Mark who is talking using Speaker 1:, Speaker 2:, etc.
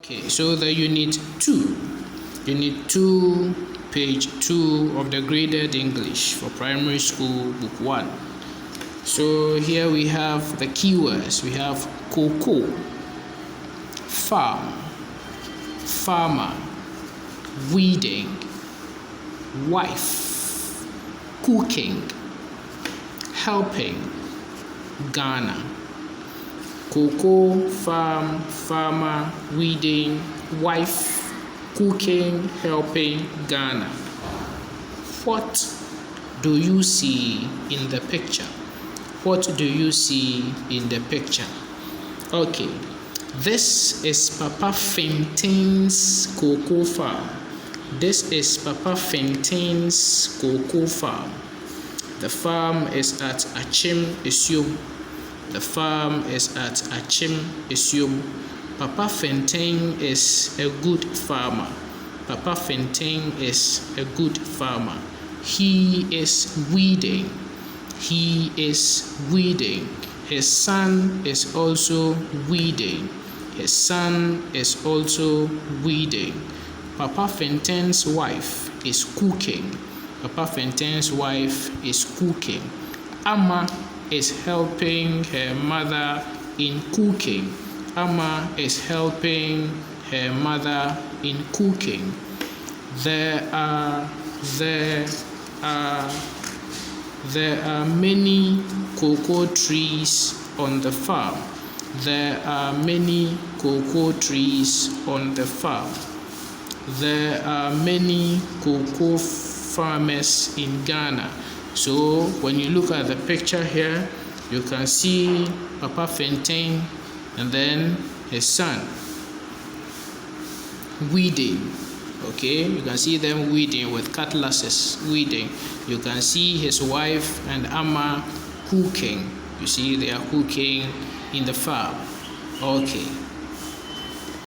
Speaker 1: Okay, so the unit 2, page 2 of the graded English for primary school, book 1. So here we have the keywords. We have cocoa, farm, farmer, weeding, wife, cooking, helping, Ghana. Cocoa, farm, farmer, weeding, wife, cooking, helping, Ghana. What do you see in the picture? What do you see in the picture? Okay, this is Papa Fintin's cocoa farm. This is Papa Fintin's cocoa farm. The farm is at Achim Isium. The farm is at Achim Isium. Papa Fintin is a good farmer. Papa Fintin is a good farmer. He is weeding. He is weeding. His son is also weeding. His son is also weeding. Papa Fintin's wife is cooking. Papa Fintin's wife is cooking. Amma is helping her mother in cooking. Amma is helping her mother in cooking. There are many cocoa trees on the farm. There are many cocoa trees on the farm. There are many cocoa farmers in Ghana. So when you look at the picture here, you can see Papa Fintin and then his son weeding. Okay, you can see them weeding with cutlasses, weeding. You can see his wife and Amma cooking. You see they are cooking in the farm. Okay.